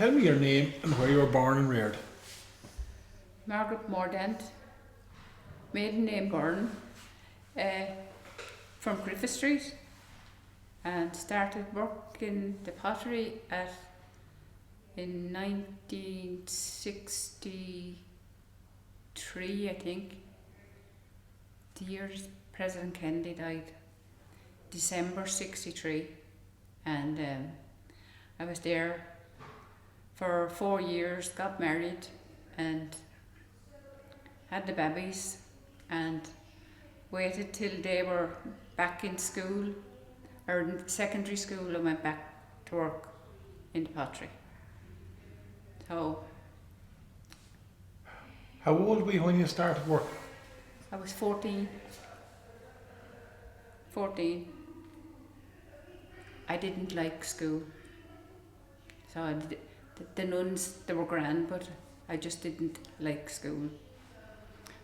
Tell me your name and where you were born and reared. Margaret Mourdant, maiden name Byrne, from Griffith Street, and started work in the pottery in 1963, I think. The year President Kennedy died, December 63, and I was there for 4 years, got married and had the babies, and waited till they were back in school or in secondary school and went back to work in the pottery. So How old were you when you started work? I was 14. I didn't like school. So the nuns, they were grand, but I just didn't like school.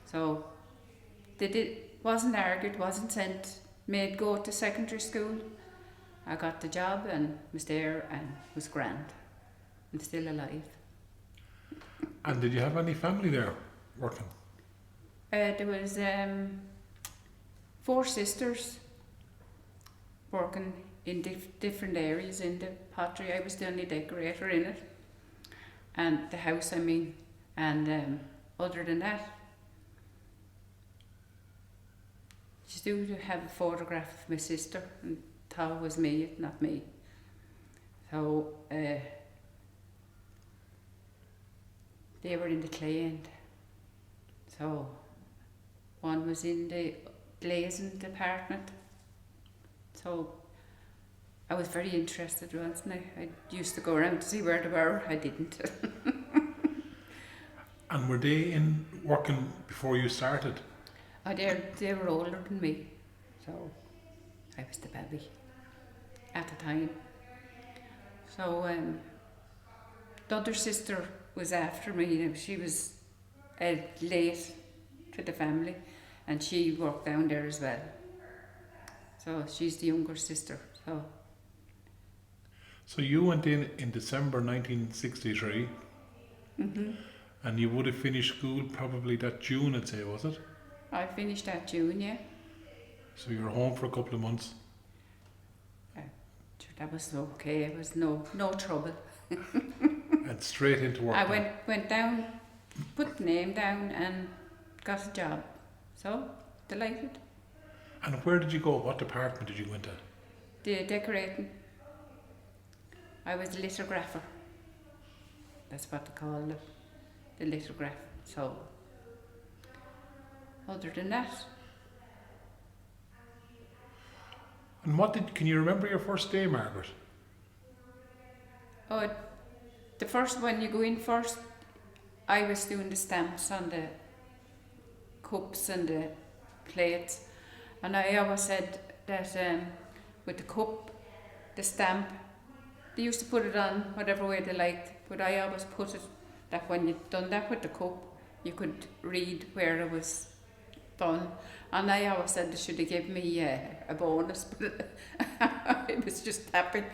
So wasn't argued, wasn't sent, made go to secondary school. I got the job and was there and was grand and still alive. And did you have any family there working? There was 4 sisters working in different areas in the pottery. I was the only decorator in it, and the house, I mean. And other than that, just do have a photograph of my sister, and thought it was me, not me. So they were in the clay end. So one was in the glazing department. So I was very interested once, and I used to go around to see where they were. I didn't. And were they in working before you started? Oh, they were older than me, so I was the baby at the time. So the other sister was after me. She was late to the family, and she worked down there as well. So she's the younger sister. So you went in December 1963, and you would have finished school probably that June, I'd say, was it? I finished that June, yeah. So you were home for a couple of months. That was okay. It was no trouble. And straight into work. I went down, put the name down, and got a job. So delighted. And where did you go? What department did you go into? The decorating. I was the lithographer. That's what they call the lithograph. So other than that. And can you remember your first day, Margaret? Oh, the first one you go in first, I was doing the stamps on the cups and the plates, and I always said that with the cup, the stamp, they used to put it on whatever way they liked, but I always put it that when you'd done that with the cup, you could read where it was done. And I always said they should have given me a bonus, but it was just tapping.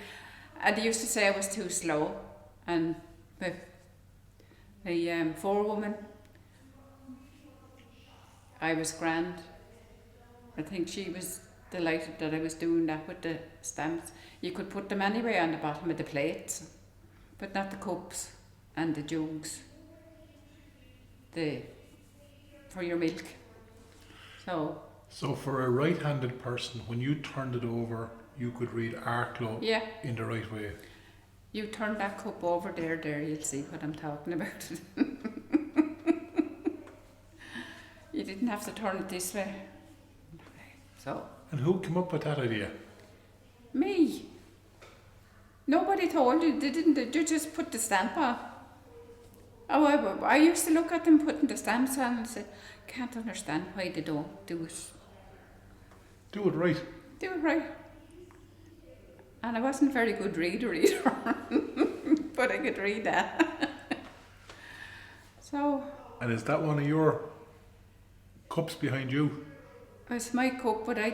And they used to say I was too slow. And the forewoman, I was grand. I think she was delighted that I was doing that with the stamps. You could put them anywhere on the bottom of the plates, but not the cups and the jugs for your milk. So for a right-handed person, when you turned it over, you could read Arklow in the right way. You turn that cup over there, you'll see what I'm talking about. You didn't have to turn it this way. So. And who came up with that idea? Me. Nobody told you, they didn't. They just put the stamp on. Oh, I used to look at them putting the stamps on and say, can't understand why they don't do it. Do it right. Do it right. And I wasn't a very good reader either, but I could read that. So. And is that one of your cups behind you? It's my cup, but I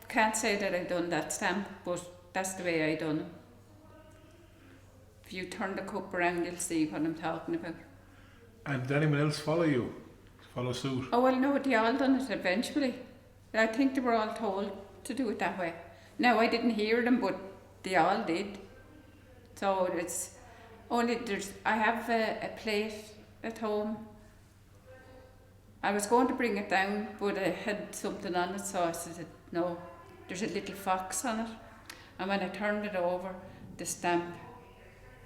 can't say that I done that stamp, but that's the way I done it. you turn the cup around, you'll see what I'm talking about. And did anyone else follow suit? Oh, well, no, they all done it eventually. I think they were all told to do it that way. Now, I didn't hear them, but they all did. So it's only, I have a plate at home. I was going to bring it down, but I had something on it, so I said, no, there's a little fox on it. And when I turned it over, the stamp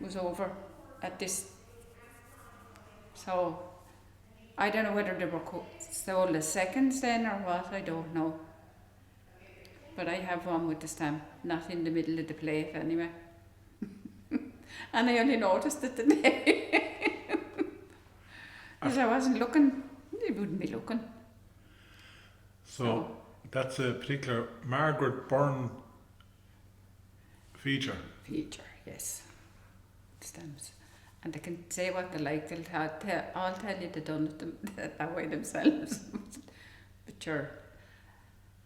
was over at this. So I don't know whether they were sold as seconds then or what, I don't know. But I have one with the stamp, not in the middle of the plate anyway. And I only noticed it today. Because I wasn't looking, I wouldn't be looking. So that's a particular Margaret Byrne feature. Feature, yes. Stamps. And they can say what they like, I'll tell you they done it that way themselves. But sure,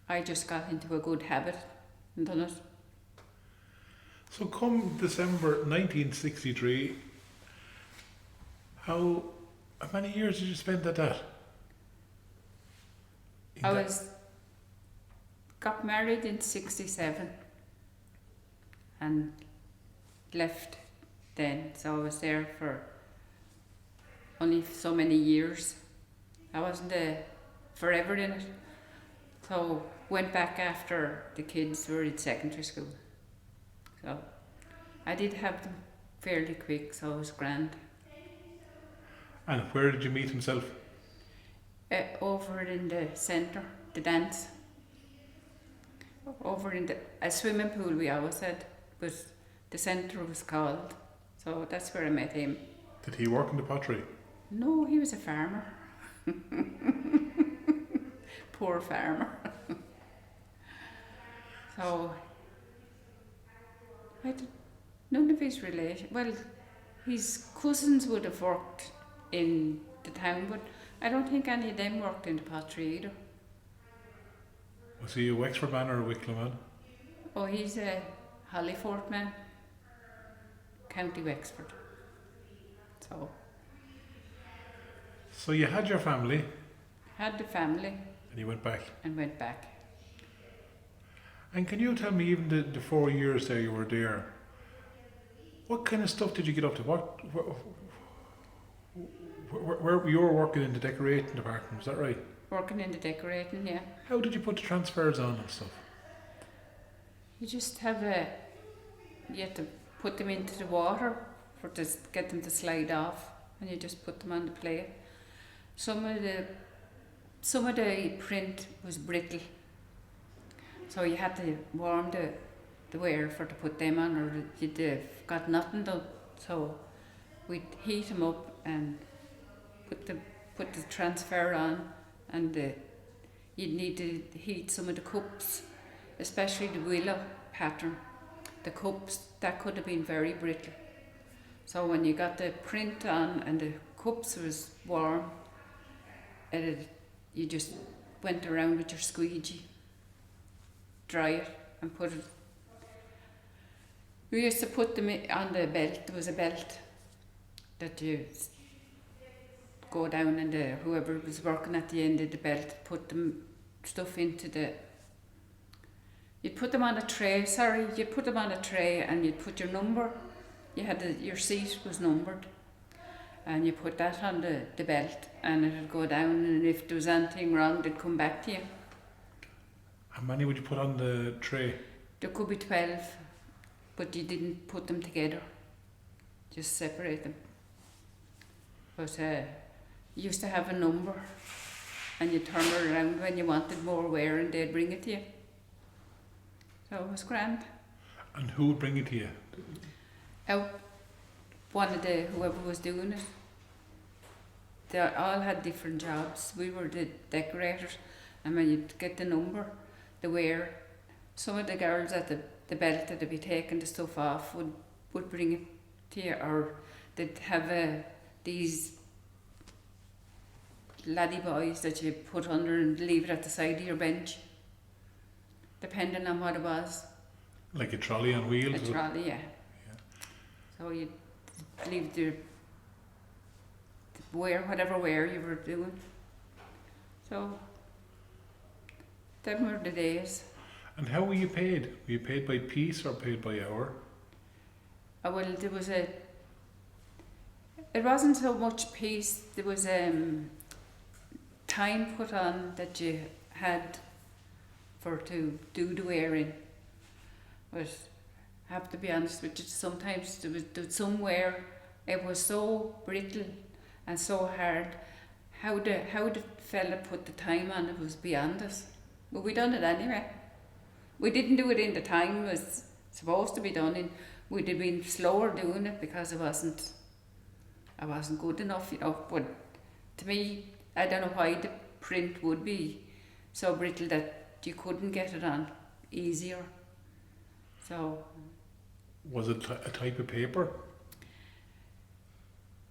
I just got into a good habit and done it. So come December 1963, how many years did you spend at that? Got married in 67 and left then, so I was there for only so many years. I wasn't forever in it, so went back after the kids were in secondary school. So I did have them fairly quick, so it was grand. And where did you meet himself? Over in the centre, the dance. Over in a swimming pool we always had, but the centre was called. So that's where I met him. Did he work in the pottery? No, he was a farmer. Poor farmer. So none of his relation. Well, his cousins would have worked in the town, but I don't think any of them worked in the pottery either. Was he a Wexford man or a Wicklow man? Oh, he's a Hollyford man, County Wexford. So you had your family? Had the family. And you went back? And went back. And can you tell me, even the 4 years there you were there, what kind of stuff did you get up to? Where you were working in the decorating department, is that right? Working in the decorating, yeah. How did you put the transfers on and stuff? You just have you have to put them into the water to get them to slide off, and you just put them on the plate. Some of the print was brittle, so you had to warm the ware to put them on, or you'd got nothing done. So we'd heat them up and put the transfer on, and you'd need to heat some of the cups, especially the willow pattern. The cups, that could have been very brittle. So when you got the print on and the cups was warm, you just went around with your squeegee, dry it and put it. We used to put them on the belt. There was a belt that you go down, and whoever was working at the end of the belt put them stuff into you'd put them on a tray, you'd put them on a tray and you'd put your number. You had your seat was numbered, and you put that on the belt, and it'd go down, and if there was anything wrong, they'd come back to you. How many would you put on the tray? There could be 12, but you didn't put them together, just separate them. But you used to have a number, and you turn it around when you wanted more ware, and they'd bring it to you. So it was grand. And who would bring it to you? One of whoever was doing it. They all had different jobs. We were the decorators, and when you'd get the number, the ware, some of the girls at the belt that'd be taking the stuff off would bring it to you, or they'd have these laddie boys that you put under and leave it at the side of your bench, depending on what it was. Like a trolley on wheels? A trolley, yeah. So leave the whatever wear you were doing. So them were the days. And how were you paid? Were you paid by piece or paid by hour? Well, there was it wasn't so much piece, there was time put on that you had for to do the wearing. But I have to be honest with you, sometimes there was somewhere it was so brittle and so hard. How the fella put the time on it was beyond us. But we done it anyway. We didn't do it in the time it was supposed to be done in. We'd have been slower doing it because I wasn't good enough, you know. But to me, I don't know why the print would be so brittle that you couldn't get it on easier. So. Was it a type of paper?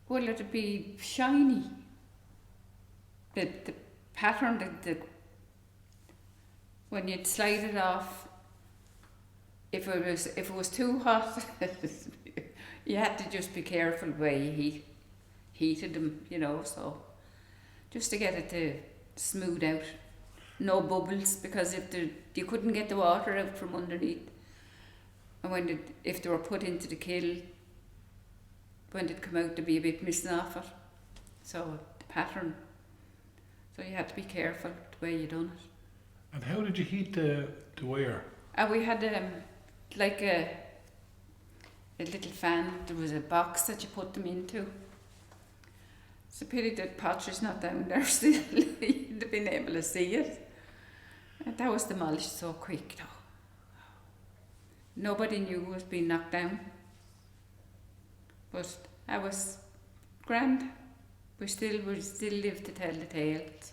Well, it'd be shiny. The pattern, when you'd slide it off, if it was too hot, you had to just be careful where you heated them, you know. So just to get it to smooth out, no bubbles, because you couldn't get the water out from underneath. And if they were put into the kiln, when they'd come out, there'd be a bit missing off it. So the pattern. So you had to be careful the way you done it. And how did you heat the wire? We had like a little fan. There was a box that you put them into. It's a pity that pottery's not down there still. You'd have been able to see it. And that was demolished so quick though. Nobody knew it was being knocked down. But that was grand. We still live to tell the tales.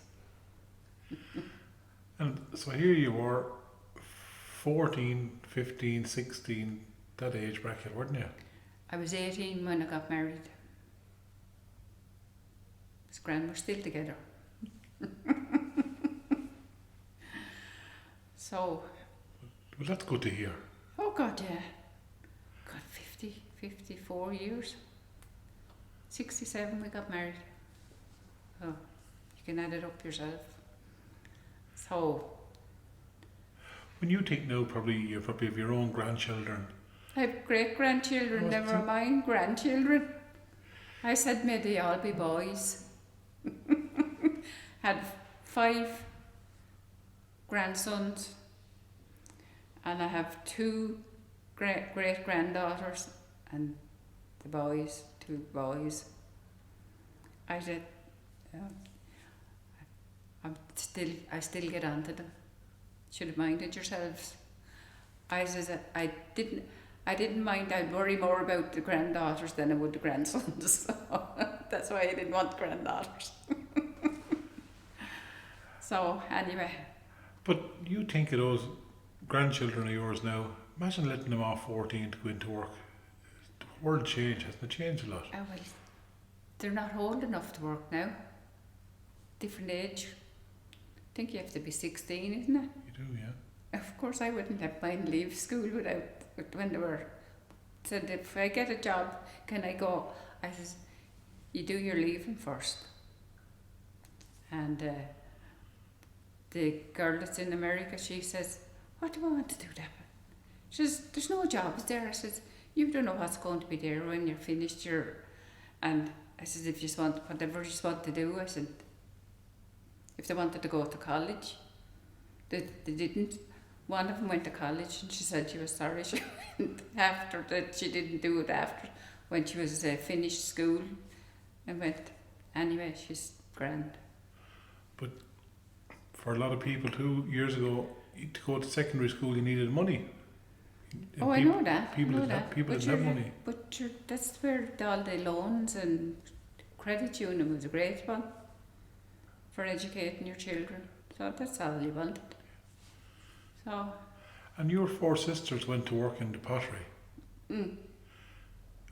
And so here you were, 14, 15, 16, that age bracket, weren't you? I was 18 when I got married. It's grand, we're still together. So. Well, that's good to hear. Oh God, yeah. God, 54 years. 67 we got married. Oh, you can add it up yourself. So. When you think now, you probably have your own grandchildren. I have great grandchildren, never mind grandchildren. I said may they all be boys. Had 5 grandsons, and I have 2 great granddaughters, and the boys, 2 boys. I said, I still get on to them. Should have minded yourselves. I says I didn't mind. I'd worry more about the granddaughters than I would the grandsons. So that's why I didn't want granddaughters. So anyway. But you think of those grandchildren of yours now. Imagine letting them off 14 to go into work. The world changed, hasn't it changed a lot? Oh, well, they're not old enough to work now. Different age. I think you have to be 16, isn't it? You do, yeah. Of course, I wouldn't have mine leave school when they were said, if I get a job, can I go? I says, you do your leaving first. And the girl that's in America, she says, what do I want to do that? She says, there's no jobs there. I says, you don't know what's going to be there when you're finished. And I says, if you want, whatever you want to do, I said, if they wanted to go to college, they didn't. One of them went to college, and she said she was sorry she went after that. She didn't do it after when she was finished school, and went anyway. She's grand. But for a lot of people 2 years ago, to go to secondary school, you needed money. And I know that. People didn't have money. But that's where all the loans and credit union was a great one for educating your children. So that's all you wanted. So. And your 4 sisters went to work in the pottery. Mm.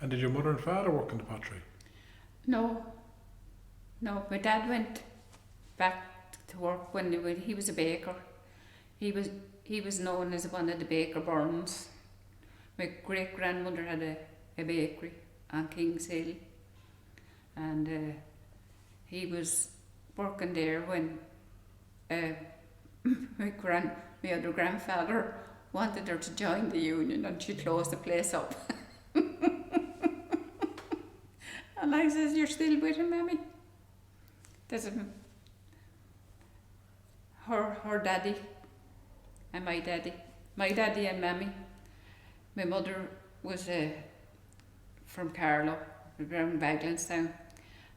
And did your mother and father work in the pottery? No. My dad went back to work when he was a baker. He was known as one of the baker burns. My great grandmother had a bakery, on Kings Hill, and he was working there when my other grandfather wanted her to join the union, and she closed the place up. And I says, "You're still with him, Mammy?" There's her daddy and my daddy and Mammy. My mother was from Carlow, around Baglanstown,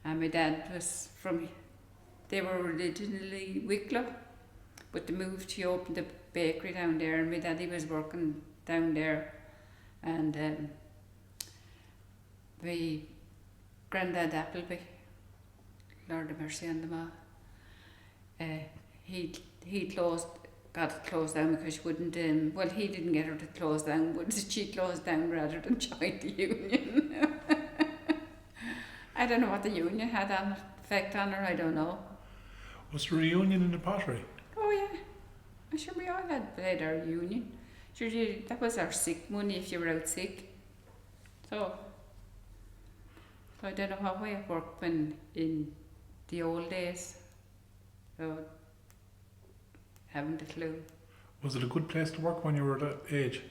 and my dad was they were originally Wicklow, but they moved, he opened a bakery down there, and my daddy was working down there, and my granddad Appleby, Lord have mercy on them all, he got it closed down because she wouldn't, he didn't get her to close down, but she closed down rather than join the union. I don't know what the union had an effect on her, I don't know. Was there a union in the pottery? Oh yeah, I'm sure we all had our union. Sure, that was our sick money if you were out sick. So I don't know how way it worked when in the old days. So haven't a clue. Was it a good place to work when you were that age?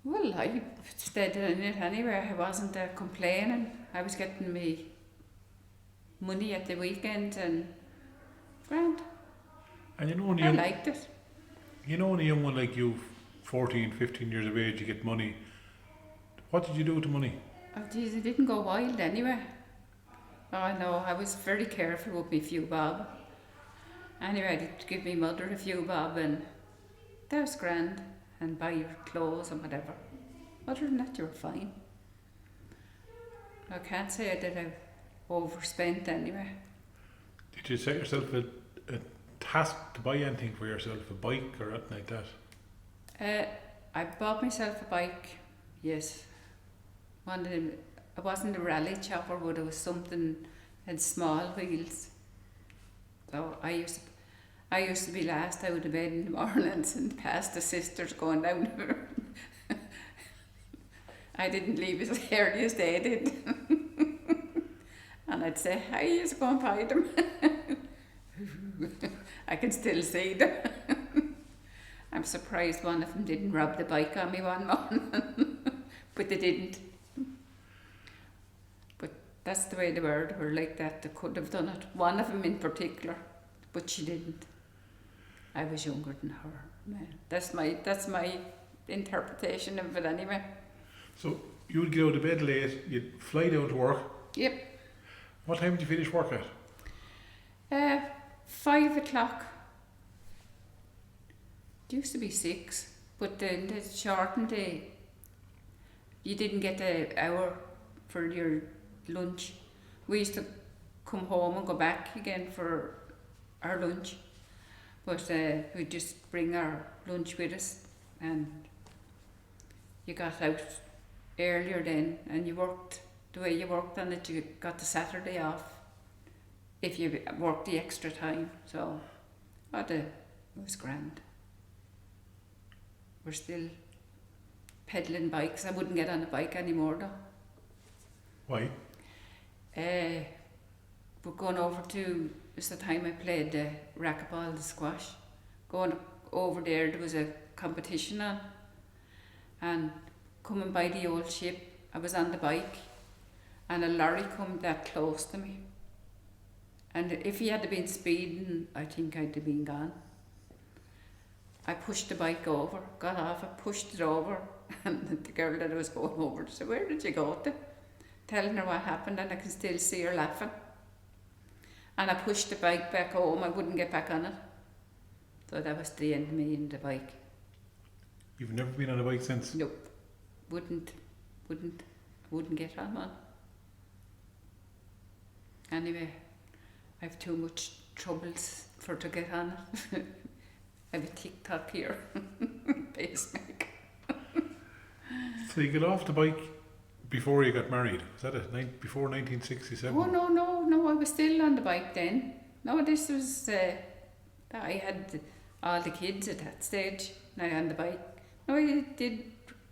Well, I stayed in it anyway. I wasn't complaining. I was getting me money at the weekend and grand. And you know, when I liked it. You know, when a young one like you, 14, 15 years of age, you get money. What did you do with the money? Oh geez, I didn't go wild anyway. Oh no, I was very careful with my few bob. Anyway, I did give my mother a few bob, and that was grand, and buy your clothes and whatever. Other than that, you were fine. I can't say that I overspent anyway. Did you set yourself a task to buy anything for yourself, a bike or anything like that? I bought myself a bike, yes. One of them, it wasn't a rally chopper, but it was something had small wheels. So I used to be last out of bed in the mornings and past the sisters going down there. I didn't leave as early as they did. And I'd say, "How you go and buy them?" I can still see them. I'm surprised one of them didn't rob the bike on me one morning. But they didn't. But that's the way they were like that. They could have done it. One of them in particular, but she didn't. I was younger than her. Man. That's my interpretation of it anyway. So you would get out of bed late, you'd fly down to work. Yep. What time did you finish work at? 5 o'clock. It used to be 6, but then they shortened it. You didn't get an hour for your lunch. We used to come home and go back again for our lunch, but we'd just bring our lunch with us, and you got out earlier then, and you worked the way you worked on it. You got the Saturday off if you worked the extra time. So it was grand. We're still peddling bikes. I wouldn't get on a bike anymore though. Why? We're going over to, it's the time I played the racquetball, the squash. Going over there was a competition on, and coming by the old ship, I was on the bike, and a lorry come that close to me. And if he had been speeding, I think I'd have been gone. I pushed the bike over, got off, I pushed it over, and the girl that I was going over said, "Where did you go to?" Telling her what happened, and I can still see her laughing. And I pushed the bike back home, I wouldn't get back on it. So that was the end of me and the bike. You've never been on a bike since? Nope. Wouldn't get on one. Anyway, I've too much troubles for to get on it. I have a TikTok here. Pacemaker. So you got off the bike before you got married? Was that before 1967? Oh no, I was still on the bike then. No, this was, I had all the kids at that stage, and I on the bike. No, I did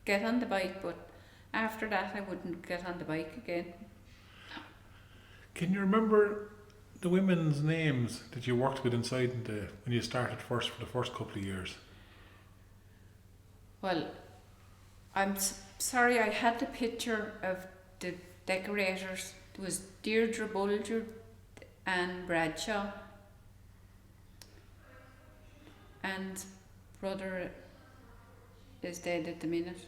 get on the bike, but After that, I wouldn't get on the bike again. Can you remember the women's names that you worked with inside when you started first for the first couple of years? Well, I'm sorry, I had the picture of the decorators. There was Deirdre Bulger and Bradshaw. And brother is dead at the minute.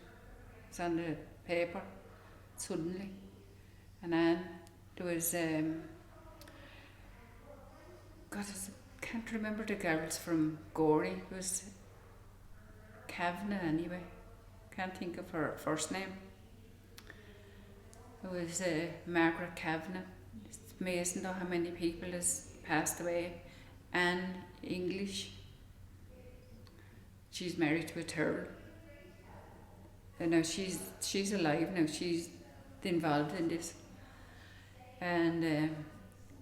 It's on the paper, suddenly. And then there was, God, I can't remember the girls from Gorey. It was Kavanagh anyway. Can't think of her first name. It was Margaret Kavanagh. It's amazing though how many people has passed away. Anne English. She's married to a Turl. And now she's alive now. She's involved in this. And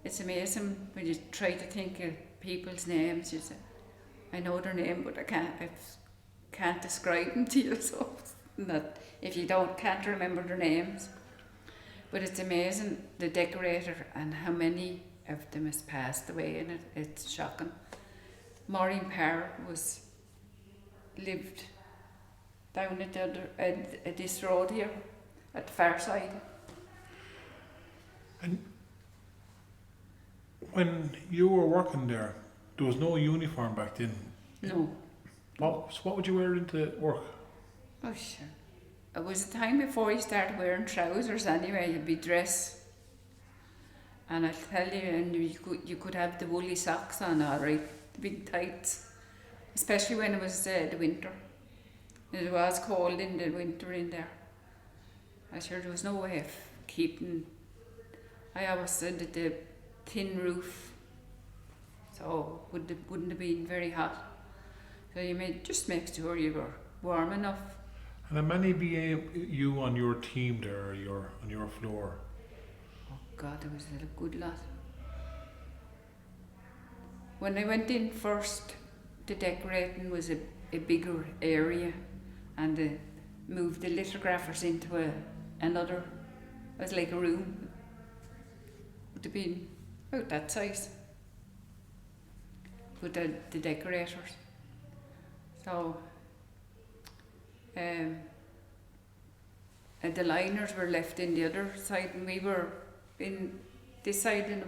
it's amazing when you try to think of people's names. You say, I know their name, but I can't describe them to you. So not if you can't remember their names. But it's amazing the decorator and how many of them has passed away in it. It's shocking. Maureen Parr lived down at the other at this road here, at the far side. And when you were working there was no uniform back then. No. What would you wear into work? Oh sure. It was the time before you started wearing trousers anyway. You'd be dressed. And I tell you, and you could have the woolly socks on, all right, the big tights, especially when it was the winter. It was cold in the winter in there. I sure there was no way of keeping. I always said that the thin roof, so wouldn't have been very hot. So you just make sure you were warm enough. And how many be you on your team there, or on your floor? Oh God, there was a good lot. When I went in first, the decorating was a bigger area, and they moved the lithographers into another. It was like a room. Would have been about that size. With the decorators. So, the liners were left in the other side, and we were in this side, and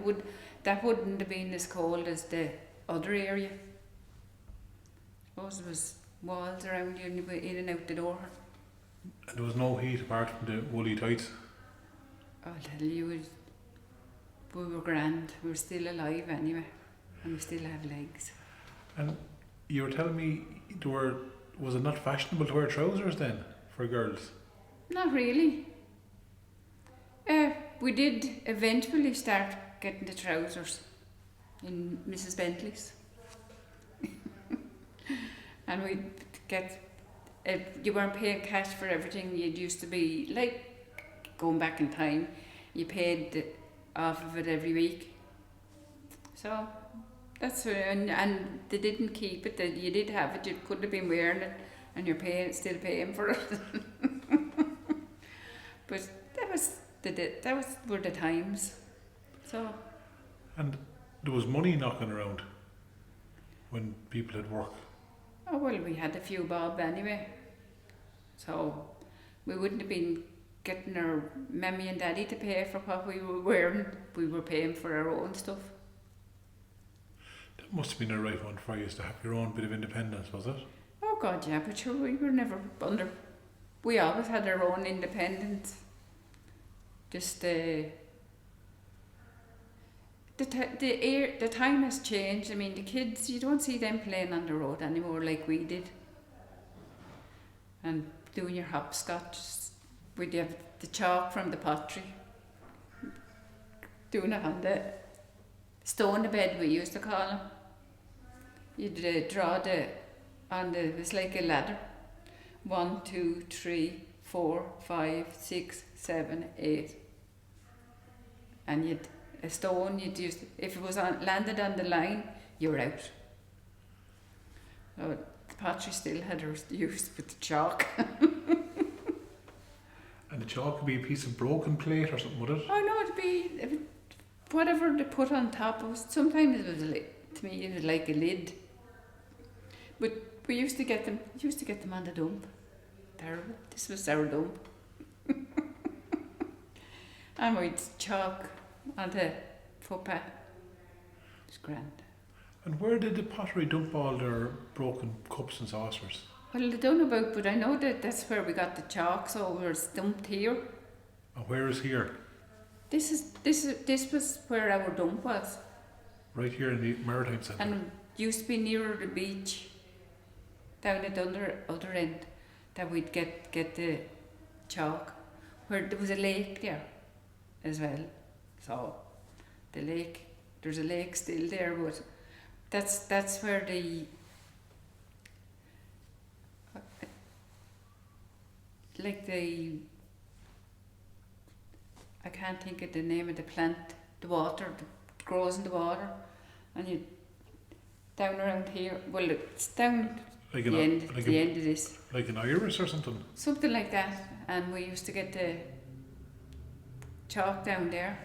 that wouldn't have been as cold as the other area. Suppose there was walls around you, and you were in and out the door. And there was no heat apart from the woolly tights? I'll tell you, we were grand. We were still alive anyway, and we still have legs. And you were telling me was it not fashionable to wear trousers then for girls? Not really. We did eventually start getting the trousers in Mrs. Bentley's. And we'd get, you weren't paying cash for everything. It used to be like going back in time, you paid off of it every week. So that's and they didn't keep it. That you did have it. You could have been wearing it, and you're still paying for it. But that were the times. So. And there was money knocking around when people had work. Oh well, we had a few bob anyway. So we wouldn't have been getting our mammy and daddy to pay for what we were wearing. We were paying for our own stuff. That must have been a right one for you to have your own bit of independence, was it? Oh God, yeah, but sure, we were never under. We always had our own independence. Just the time has changed. I mean, the kids, you don't see them playing on the road anymore like we did. And doing your hopscotch, we'd have the chalk from the pottery. Doing it on the stone bed, we used to call them. You'd draw it was like a ladder. 1, 2, 3, 4, 5, 6, 7, 8. And a stone, you'd use, if it was landed on the line, you're out. So the pottery still had her use with the chalk. And And the chalk could be a piece of broken plate or something, would it? Oh no, it'd be whatever they put on top of it. Sometimes it was to me it was like a lid. But we used to get them. On the dump. Terrible. This was our dump. And we'd chalk on the footpath. It was grand. And where did the pottery dump all their broken cups and saucers? Well, I don't know about, but I know that that's where we got the chalk, so it was dumped here. And where is here? This was where our dump was. Right here in the Maritime Centre. And it used to be nearer the beach, down at the other end, that we'd get the chalk. Where there was a lake there as well. So there's a lake still there, but that's where the I can't think of the name of the plant, the water that grows in the water, and you down around here. Well, it's down Like the end of this, like an iris or something? something like that. And we used to get the chalk down there.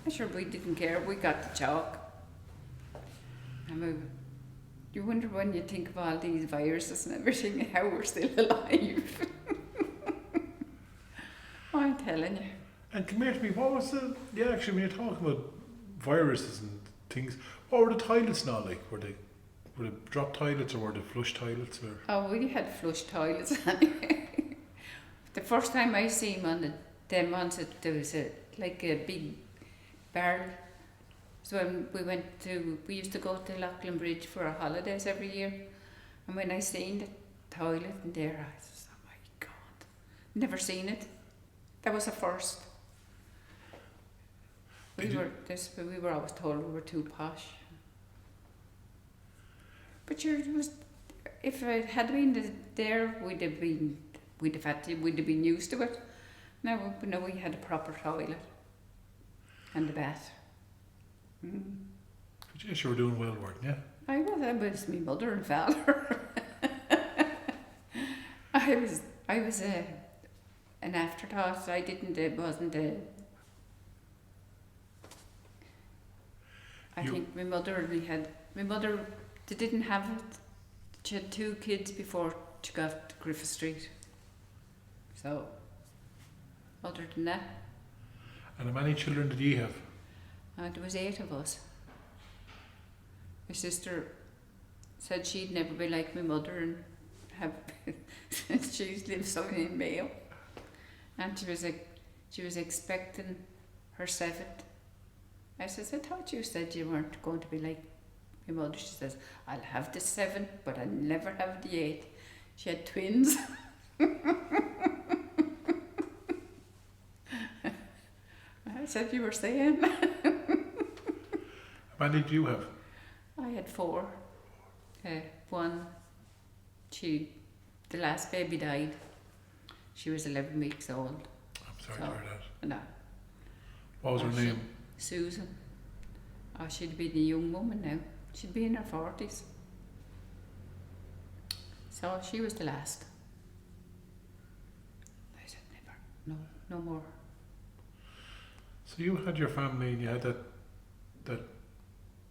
I'm sure we didn't care. We got the chalk. And you wonder when you think of all these viruses and everything, how we're still alive. I'm telling you. And come here to me, what was actually when you're talking about viruses and things, what were the toilets and all like? Were they drop toilets or were they flush toilets? Or? Oh, we had flush toilets anyway. The first time I seen them there was a big barrel. So when we used to go to Loughlin Bridge for our holidays every year, and when I seen the toilet in there, I was, oh my God, never seen it. That was a first. We were always told we were too posh. But if it had been there, we'd have been used to it. Now we had a proper toilet and a bath. But yes, you were doing well, weren't you? I was my mother and father. I was an afterthought. I think my mother, they didn't have it. She had 2 kids before she got to Griffith Street. So, other than that. And how many children did you have? There was 8 of us. My sister said she'd never be like my mother and have. She lives out in Mayo, and she was expecting her 7th. I says, I thought you said you weren't going to be like my mother. She says, I'll have the 7th, but I'll never have the 8th. She had twins. I said, you were saying. How many did you have? I had 4. One, the last baby died. She was 11 weeks old. I'm sorry to hear that. No. What was her name? Susan. Oh, she'd been a young woman now. She'd be in her 40s. So she was the last. I said, never. No more. So you had your family and you had that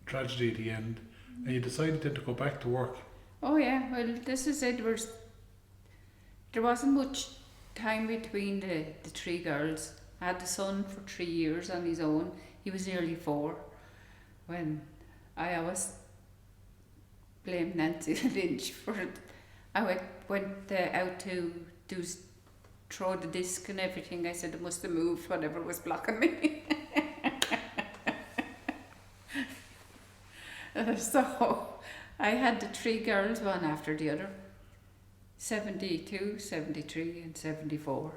tragedy at the end, and you decided then to go back to work. Oh yeah, well this is it. There wasn't much time between the 3 girls. I had the son for 3 years on his own. He was nearly 4 when I always blamed Nancy Lynch for it. I went out to throw the disc and everything. I said it must have moved, whatever was blocking me. So I had the 3 girls, one after the other, 72, 73 and 74.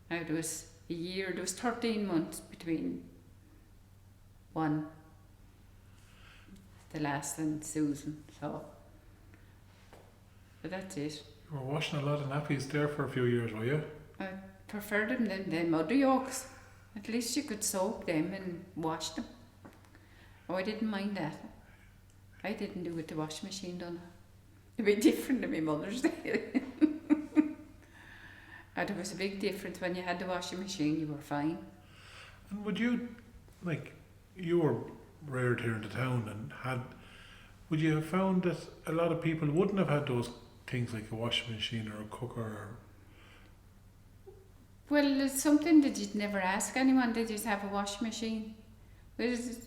Now there was there was 13 months between the last and Susan, so but that's it. You were washing a lot of nappies there for a few years, were you? I preferred them than the muddy yolks. At least you could soak them and wash them. Oh, I didn't mind that. I didn't do it, the washing machine done. It'd be different than my mother's day. And there was a big difference when you had the washing machine, you were fine. And would you, like, you were reared here in the town and would you have found that a lot of people wouldn't have had those things like a washing machine or a cooker? Or Well, it's something that you'd never ask anyone, they just have a washing machine. Whereas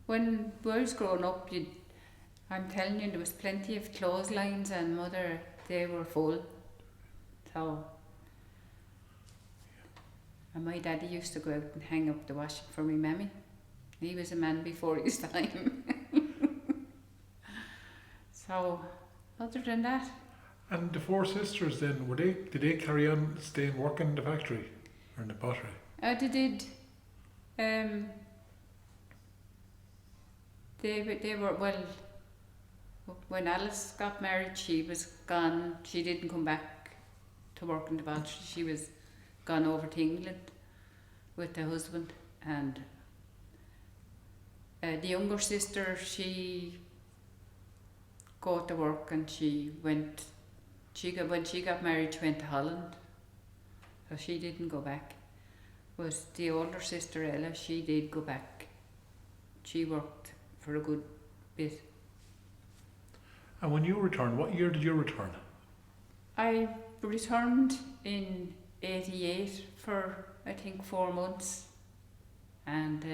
when I was growing up, I'm telling you, there was plenty of clotheslines and mother, they were full. So, and my daddy used to go out and hang up the washing for me mammy. He was a man before his time. So, other than that. And the four sisters then, did they carry on staying working in the factory or in the pottery? They did. They were, well, when Alice got married, she was gone. She didn't come back to work in the pottery. She was gone over to England with her husband. And the younger sister, she got to work and when she got married, she went to Holland. So she didn't go back. But the older sister, Ella, she did go back. She worked for a good bit. And when you returned, what year did you return? I returned in 88 for, I think, 4 months. And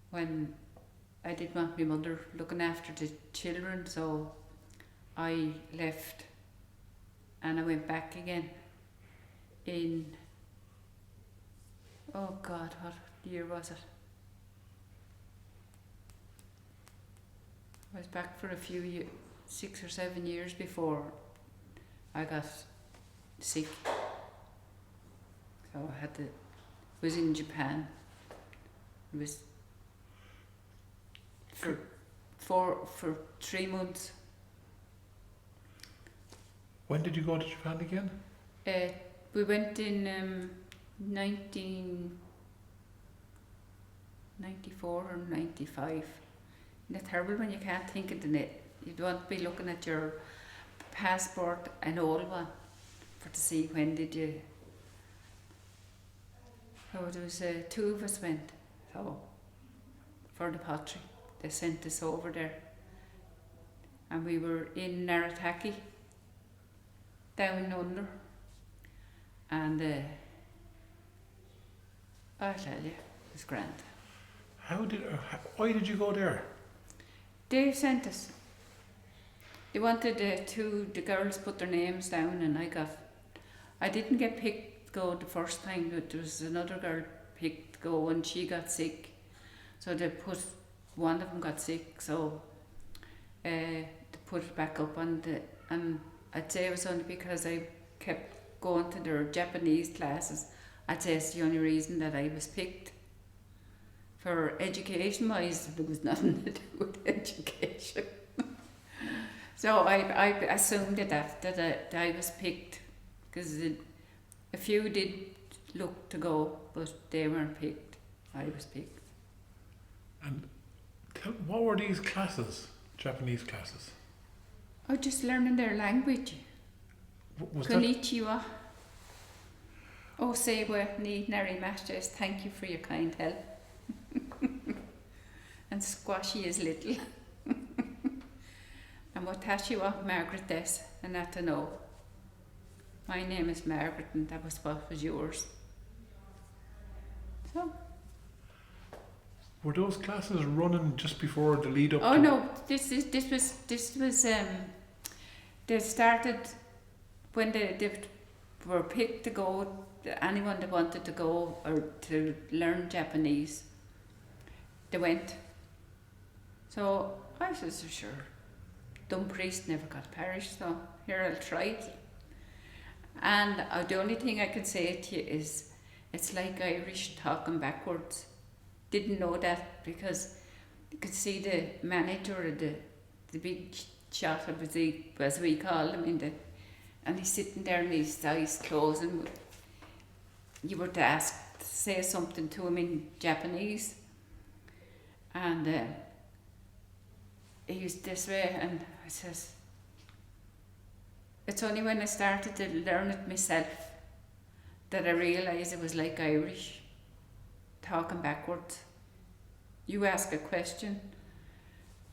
when I didn't want my mother looking after the children, so I left and I went back again in, oh God, what year was it? I was back for a few years, 6 or 7 years before I got sick. So I was in Japan. It was for 3 months. When did you go to Japan again? We went in 1994 or 95. Isn't it terrible when you can't think of the net? You'd want to be looking at your passport, an old one, to see when did you. So there was 2 of us went. So for the pottery, they sent us over there, and we were in Noritake, down under, and I tell you, it was grand. Why did you go there? They sent us. They wanted the girls put their names down, and I didn't get picked to go the first time, but there was another girl picked to go and she got sick. So one of them got sick, so they put it back up and I'd say it was only because I kept going to their Japanese classes. I'd say it's the only reason that I was picked. For education wise, there was nothing to do with education. So I assumed that I was picked, because a few did look to go, but they weren't picked. I was picked. And what were these classes, Japanese classes? Oh, just learning their language. Was Konnichiwa. Oh, Sewa, ni narimasu, thank you for your kind help. And squashy is little. And watashiwa Margaret des, and that to know. My name is Margaret, and that was what was yours. So. Were those classes running just before the lead up? Oh no, this was they started when they were picked to go. Anyone that wanted to go or to learn Japanese, they went. So I said, sure. Dumb priest never got parish, so here I'll try it. And the only thing I can say to you is, it's like Irish talking backwards. Didn't know that, because you could see the manager of the big shot, as we call him, and he's sitting there and his eyes closed, and you were to say something to him in Japanese, and he was this way, and I says, it's only when I started to learn it myself that I realised it was like Irish, talking backwards. You ask a question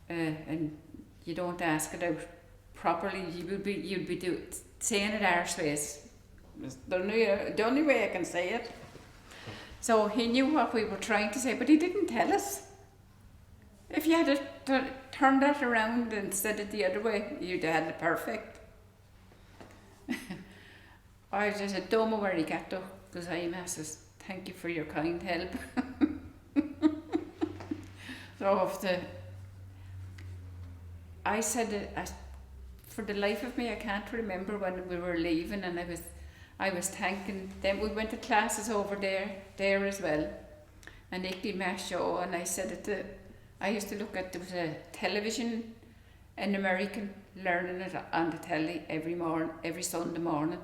and you don't ask it out properly, you'd be saying it arseways. It's the only way I can say it. So he knew what we were trying to say, but he didn't tell us. If you had turned that around and said it the other way, you'd have had it perfect. I just don't know where he got to, because I says, thank you for your kind help. So I said, for the life of me, I can't remember when we were leaving, and I was thanking them. We went to classes over there as well, and Icky Show, and I said I used to look at, there was a television, an American, learning it on the telly every Sunday morning,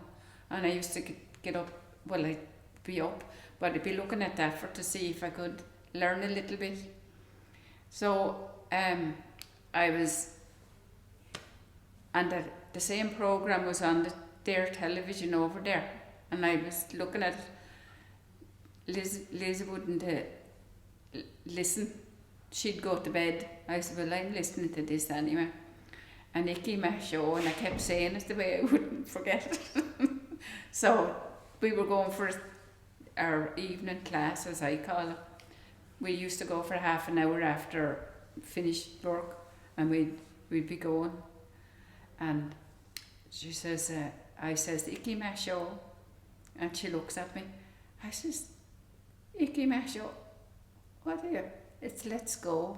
and I used to get up, well, I'd be up, but I'd be looking at that to see if I could learn a little bit. So I was, and the same program was on their television over there, and I was looking at it. Liz wouldn't listen. She'd go to bed. I said, well, I'm listening to this anyway. And Icky my show, and I kept saying it the way I wouldn't forget it. So we were going for our evening class, as I call it. We used to go for half an hour after finished work, and we'd be going. And she says, I says, Icky my show, and she looks at me. I says, Icky my show, what are you? It's Let's Go.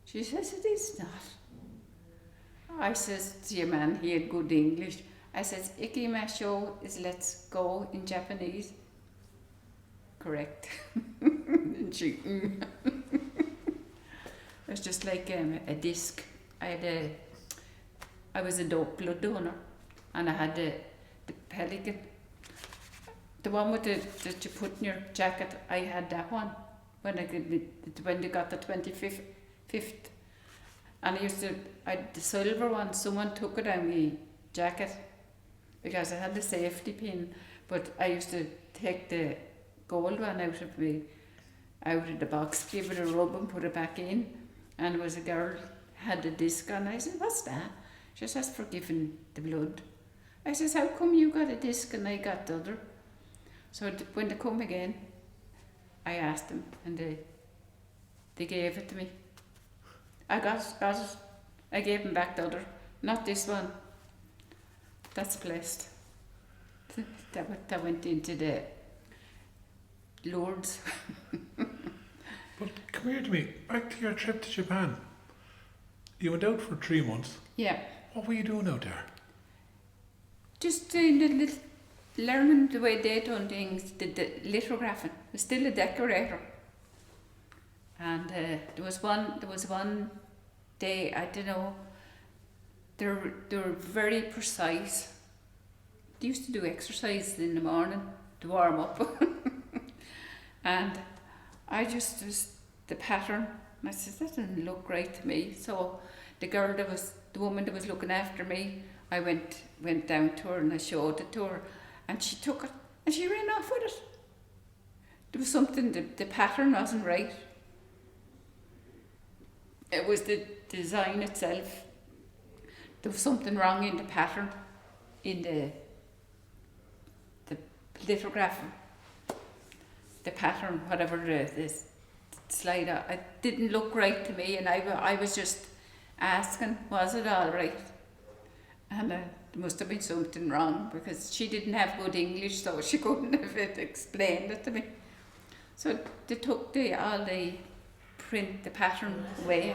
She says, it is not. I says to your man, he had good English. I says, Icky my show is Let's Go in Japanese. Correct. And she, It's just like a disc. I was a blood donor, and I had the pelican. The one with that you put in your jacket, I had that one when they got the 25th. And I had the silver one. Someone took it on my jacket because I had the safety pin, but I used to take the gold one out of the box, give it a rub and put it back in. And there was a girl had the disc on. I said, what's that? She says, for giving the blood. I says, how come you got a disc and I got the other? So when they come again, I asked them, and they gave it to me. I got it. I gave them back the other, not this one. That's blessed. That went into the Lourdes. But come here to me, back to your trip to Japan. You went out for 3 months. Yeah. What were you doing out there? Just doing learning the way they done things, the lithographing. I was still a decorator. And there was one day, I don't know, they were very precise. They used to do exercises in the morning to warm up. And I just was the pattern. And I said, that doesn't look right to me. So the woman that was looking after me, I went down to her and I showed it to her, and she took it and she ran off with it. There was something, the pattern wasn't right. It was the design itself. There was something wrong in the pattern, in the lithograph, the pattern, whatever the slide. It didn't look right to me, and I was just asking, was it all right? And there must have been something wrong, because she didn't have good English, so she couldn't have explained it to me. So they took all the print, the pattern away.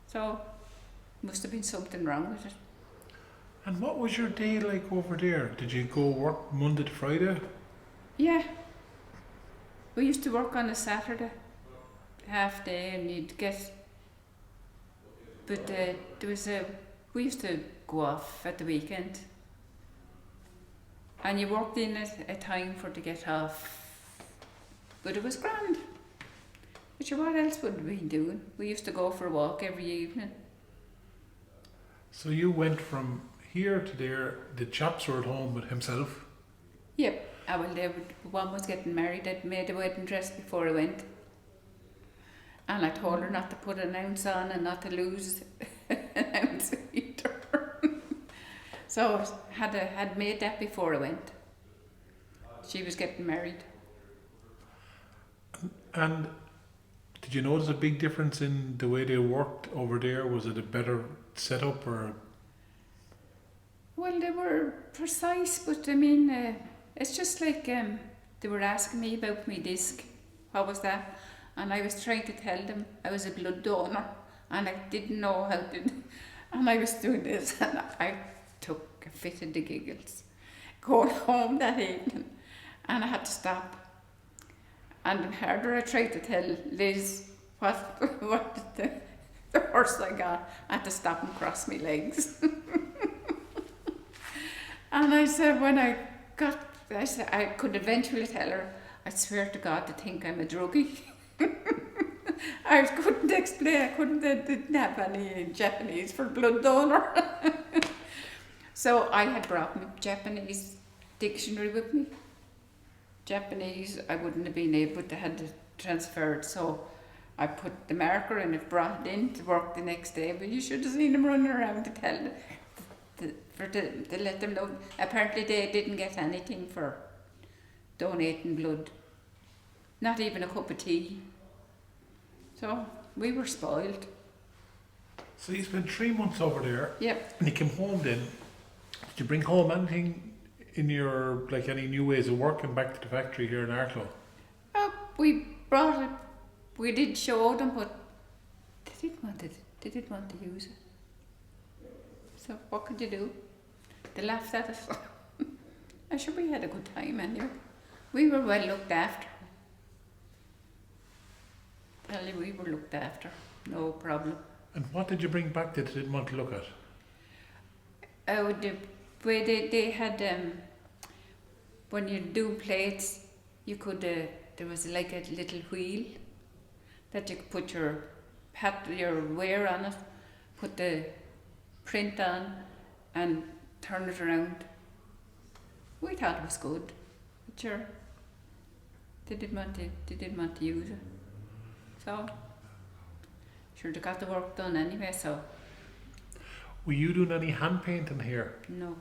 So must have been something wrong with it. And what was your day like over there? Did you go work Monday to Friday? Yeah. We used to work on a Saturday, half day, and you'd get. But we used to go off at the weekend. And you worked in a time to get off. But it was grand. But what else would we be doing? We used to go for a walk every evening. So you went from here to there. The chaps were at home with himself. Yep. One was getting married. I'd made a wedding dress before I went. And I told her not to put an ounce on and not to lose an ounce either. So had made that before I went. She was getting married. And did you notice a big difference in the way they worked over there? Was it a better setup or? Well, they were precise, but I mean, it's just like they were asking me about my disc. What was that? And I was trying to tell them I was a blood donor, and I didn't know how to. And I was doing this, and I took a fit of the giggles. Going home that evening, and I had to stop. And the harder I tried to tell Liz what the worse I got. I had to stop and cross my legs. And I said, I could eventually tell her, I swear to God, to think I'm a druggie. I couldn't explain, didn't have any Japanese for blood donor. So I had brought my Japanese dictionary with me. Japanese, I wouldn't have been able to have it transferred, so I put the marker and it brought it in to work the next day. But you should have seen them running around to tell them, to let them know. Apparently they didn't get anything for donating blood, not even a cup of tea. So we were spoiled. So you spent 3 months over there. Yep. And you came home then. Did you bring home anything in your, like any new ways of working back to the factory here in Arklow? We brought it. We did show them, but they didn't want it. They didn't want to use it. So what could you do? They laughed at us. I'm sure we had a good time anyway. We were well looked after. Tell you, we were looked after. No problem. And what did you bring back that they didn't want to look at? Oh, they had, when you do plates, you could, there was like a little wheel that you could put your wear on it, put the print on and turn it around. We thought it was good, but sure, they didn't want to use it. So, sure, they got the work done anyway, so. Were you doing any hand painting here? No.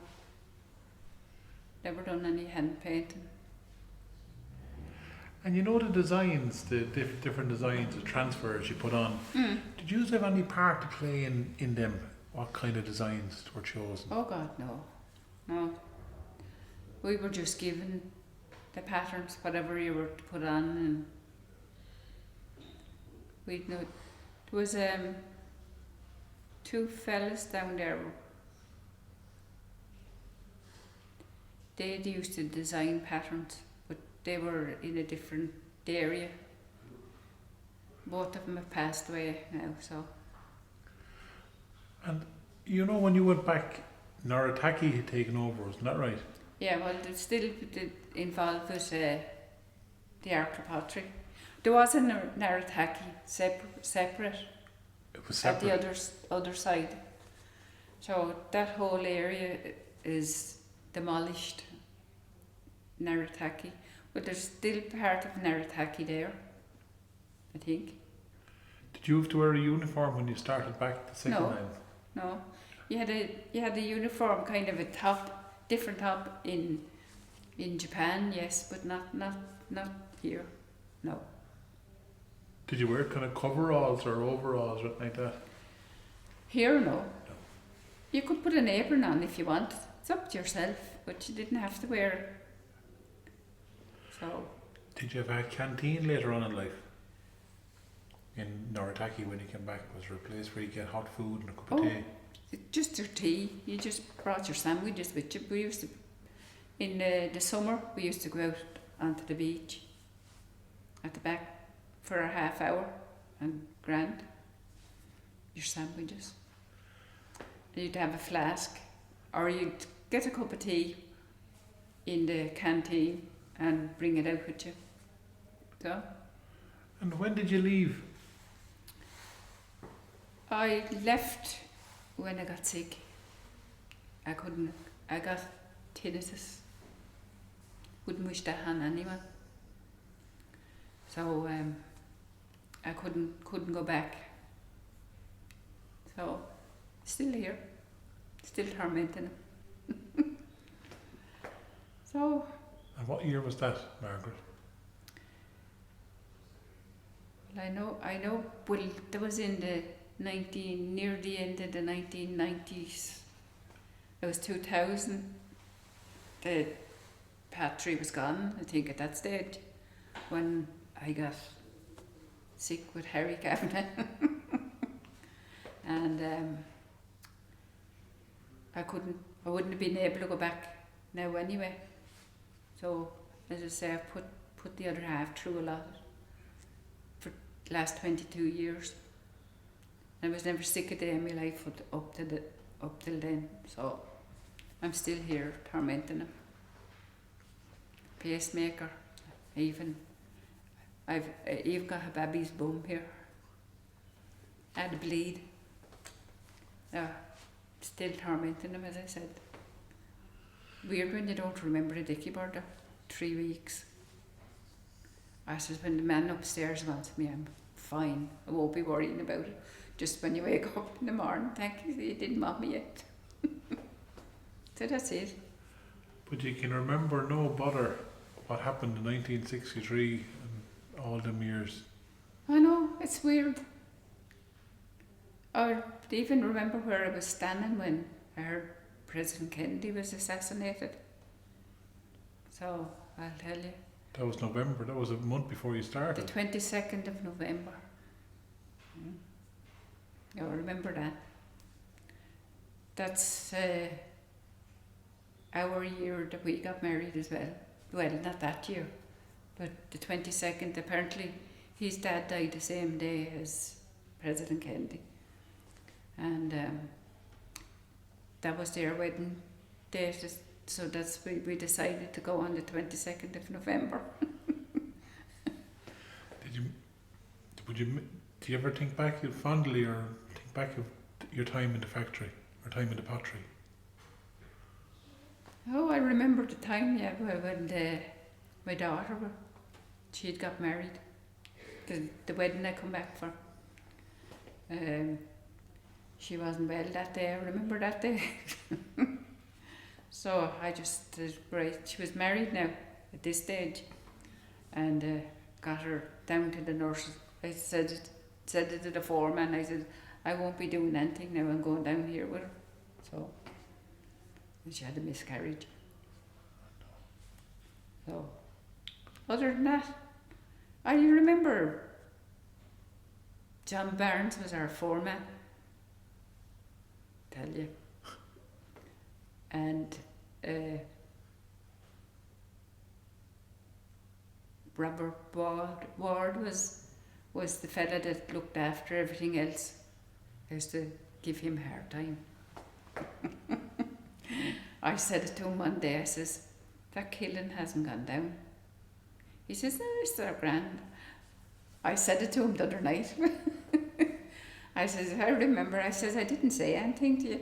Never done any hand painting. And you know the designs, the different designs, the transfers you put on. Did you have any part to play in them? What kind of designs were chosen? Oh God, no. No. We were just given the patterns, whatever you were to put on, and we'd know. There was 2 fellas down there. They used to design patterns, but they were in a different area. Both of them have passed away now, so. And you know when you went back, Noritake had taken over, isn't that right? Yeah, well, they're still involved with the Arklow Pottery. There was a Noritake separate. It was separate. At the other side. So that whole area is demolished, Noritake. But there's still part of Noritake there, I think. Did you have to wear a uniform when you started back the second time? No. You had a uniform, kind of a top, different top in Japan, yes, but not here. No. Did you wear kind of coveralls or overalls or like that? Here, no. You could put an apron on if you wanted. It's up to yourself, but you didn't have to wear it. So. Did you have a canteen later on in life? In Noritake when you came back, was there a place where you get hot food and a cup of tea? Just your tea. You just brought your sandwiches with you. We used to, in the summer, we used to go out onto the beach at the back for a half hour and grand. Your sandwiches. You'd have a flask, or you'd get a cup of tea in the canteen and bring it out with you. So. And when did you leave? I left when I got sick. I couldn't, I got tinnitus. Wouldn't wish that on anyone. So I couldn't go back. So still here, still tormenting him. So. And what year was that, Margaret? Well, I know. Well, that was in the near the end of the 1990s. It was 2000. The pottery was gone, I think, at that stage, when I got sick with Harry Kavanagh. And I wouldn't have been able to go back now anyway. So, as I say, I've put the other half through a lot for the last 22 years. I was never sick a day in my life up till then. So, I'm still here tormenting him. Pacemaker, I've even got a baby's bum here. I had a bleed. Still tormenting him, as I said. Weird when you don't remember a dicky bird. 3 weeks. I said, when the man upstairs wants me, I'm fine. I won't be worrying about it. Just when you wake up in the morning, thank you, you didn't want me yet. So that's it. But you can remember no bother what happened in 1963 and all them years. I know, it's weird. I even remember where I was standing when I heard President Kennedy was assassinated. So, I'll tell you. That was November, that was a month before you started. The 22nd of November. I remember that. That's our year that we got married as well. Well, not that year, but the 22nd. Apparently, his dad died the same day as President Kennedy. And that was their wedding date, so that's we decided to go on the 22nd of November. Do you ever think back fondly or think back of your time in the factory or time in the pottery? Oh, I remember the time, yeah, when my daughter, she had got married. The wedding I come back for. She wasn't well that day, I remember that day. So I just, right, she was married now at this stage, and got her down to the nurse. I said it to the foreman, I said, I won't be doing anything now, I'm going down here with her. So, and she had a miscarriage. So, other than that, I remember John Barnes was our foreman, tell you. And Robert Ward was the fella that looked after everything else. I used to give him a hard time. I said it to him one day, I says, that killing hasn't gone down. He says, no, it's their grand. I said it to him the other night. I says, I remember, I says, I didn't say anything to you,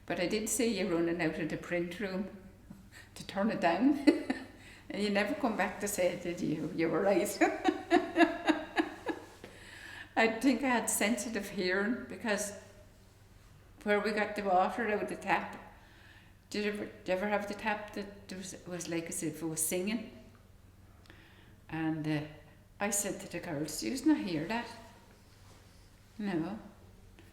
but I did see you running out of the print room to turn it down. And you never come back to say it, did you? You were right. I think I had sensitive hearing, because where we got the water out of the tap, did you ever have the tap that was like as if it was singing? And I said to the girls, do you not hear that? No.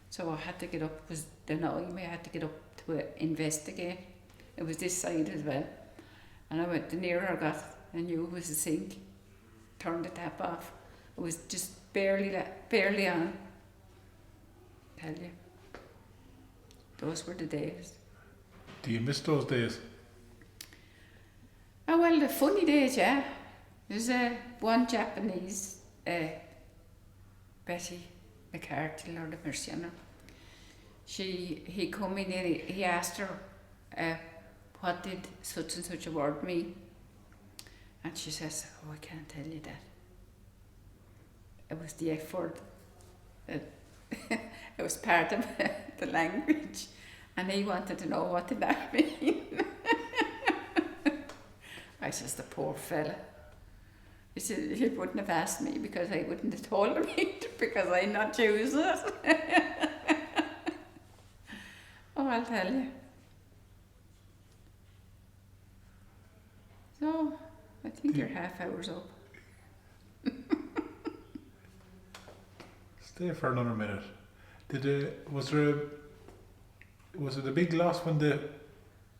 So I had to get up, it was annoying me, I had to get up to investigate. It was this side as well. And I went, the nearer I got, I knew it was a sink. Turned the tap off. It was just barely on. Tell you. Those were the days. Do you miss those days? Oh, well, the funny days, yeah. There's one Japanese, Betty McCarthy, Lord of mercy on her. He come in and he asked her, what did such and such a word mean? And she says, oh, I can't tell you that. It was the F word. It was part of the language. And he wanted to know what did that mean. I says, the poor fella. He said, he wouldn't have asked me because I wouldn't have told him either because I'm not using it. Oh, I'll tell you. So, I think you're half hours up. Stay for another minute. Was it a big loss when the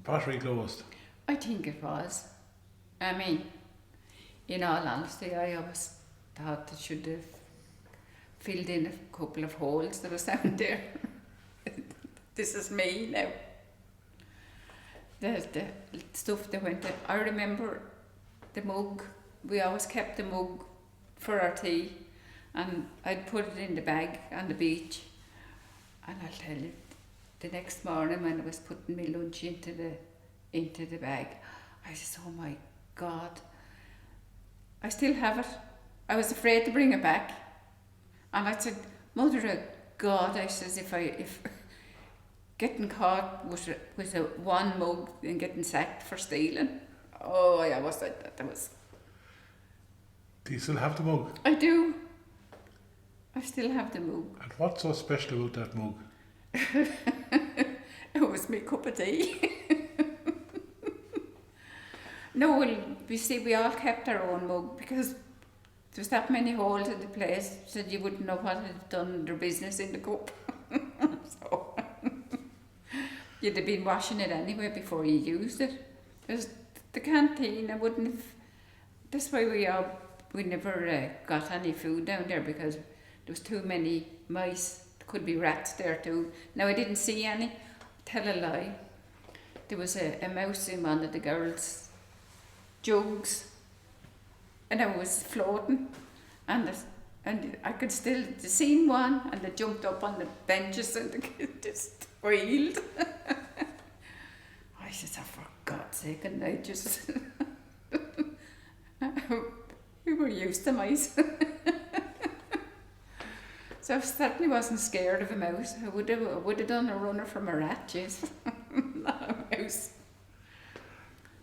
pottery closed? I think it was. I mean, in all honesty, I always thought they should have filled in a couple of holes that was down there. This is me now. The stuff that went in. I remember the mug. We always kept the mug for our tea, and I'd put it in the bag on the beach. And I'll tell you, the next morning when I was putting my lunch into the bag, I said, oh my God. I still have it. I was afraid to bring it back. And I said, Mother of God, I says, if getting caught with a one mug and getting sacked for stealing. Oh, I always said that. Do you still have the mug? I do. I still have the mug. And what's so special about that mug? It was my cup of tea. No, well, you see, we all kept our own mug because there was that many holes in the place so you wouldn't know what had done their business in the cup. So you'd have been washing it anyway before you used it. Because the canteen, I wouldn't have. That's why we never got any food down there because there was too many mice. There could be rats there too. Now I didn't see any. Tell a lie. There was a mouse in one of the girls' jugs, and I was floating, and I could still seen one, and they jumped up on the benches and they just squealed. I said, oh, for God's sake, and I just we were used to mice. So I certainly wasn't scared of a mouse. I would have done a runner from a rat, yes. Not a mouse.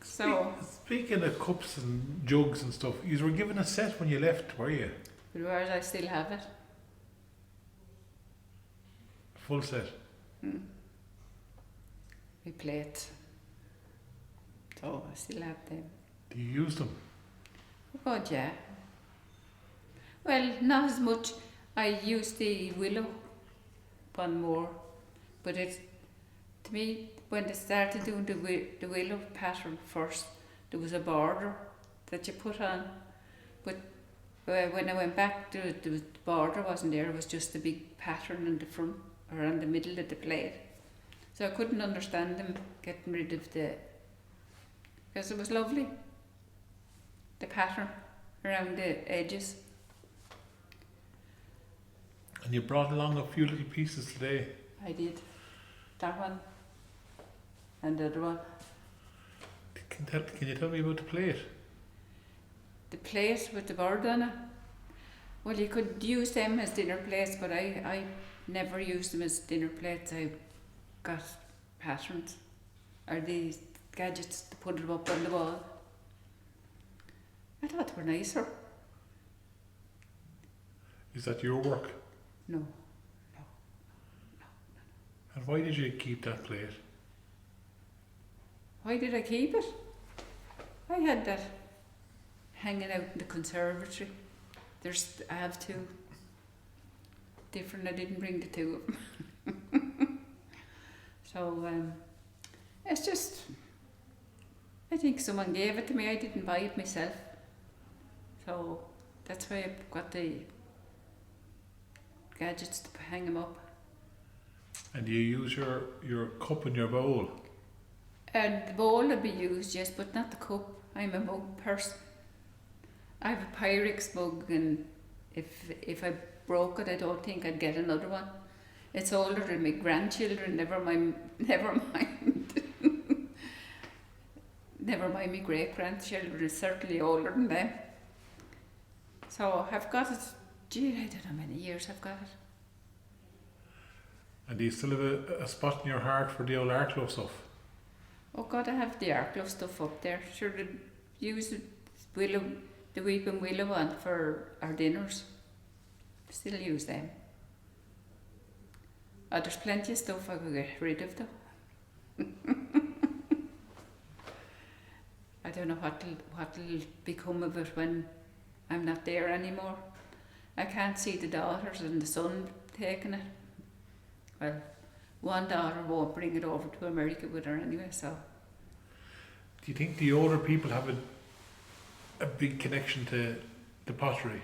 So Speaking of cups and jugs and stuff, you were given a set when you left, were you? but whereas I still have it. Full set. My plates. So I still have them. Do you use them? Oh God, yeah. Well, not as much. I used the willow one more, but it, to me, when they started doing the willow pattern first, there was a border that you put on, but when I went back, the border wasn't there. It was just a big pattern in the front or in the middle of the plate. So I couldn't understand them getting rid of because it was lovely, the pattern around the edges. And you brought along a few little pieces today. I did. That one and the other one. Can you tell me about the plate? The plate with the bird on it. Well, you could use them as dinner plates, but I never used them as dinner plates. I got patterns or these gadgets to put them up on the wall. I thought they were nicer. Is that your work? No. And why did you keep that plate? Why did I keep it? I had that hanging out in the conservatory. I have two different. I didn't bring the two of them. So it's just, I think someone gave it to me. I didn't buy it myself. So that's why I've got the gadgets to hang them up. And you use your cup and your bowl? And the bowl will be used, yes, but not the cup. I'm a mug person. I have a Pyrex mug, and if I broke it, I don't think I'd get another one. It's older than my grandchildren, never mind. Never mind my great-grandchildren, is certainly older than them. So I've got it, gee, I don't know how many years I've got it. And do you still have a spot in your heart for the old Arklow stuff? Oh God, I have the Arklow stuff up there. Sure, they use the weeping willow one for our dinners. Still use them. Oh, there's plenty of stuff I could get rid of though. I don't know what'll become of it when I'm not there anymore. I can't see the daughters and the son taking it. Well, one daughter won't bring it over to America with her anyway, so. Do you think the older people have a big connection to the pottery?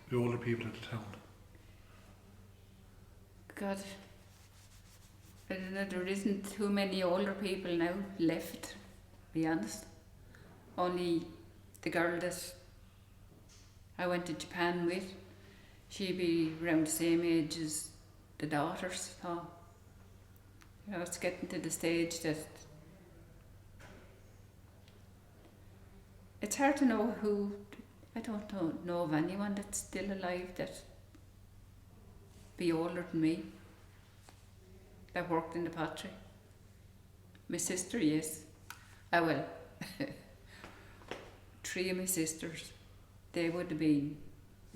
The older people of the town? God, I don't know, there isn't too many older people now left, to be honest. Only the girl that I went to Japan with, she'd be around the same age as the daughters, so you know, it's getting to the stage that it's hard to know who. I don't know of anyone that's still alive that be older than me that worked in the pottery. My sister, yes. Well, 3 of my sisters, they would have been,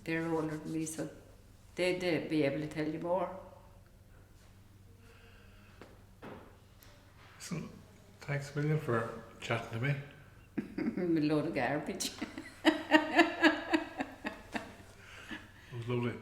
they're older than me, so they'd be able to tell you more. So, thanks a million for chatting to me. A load of garbage. It was lovely.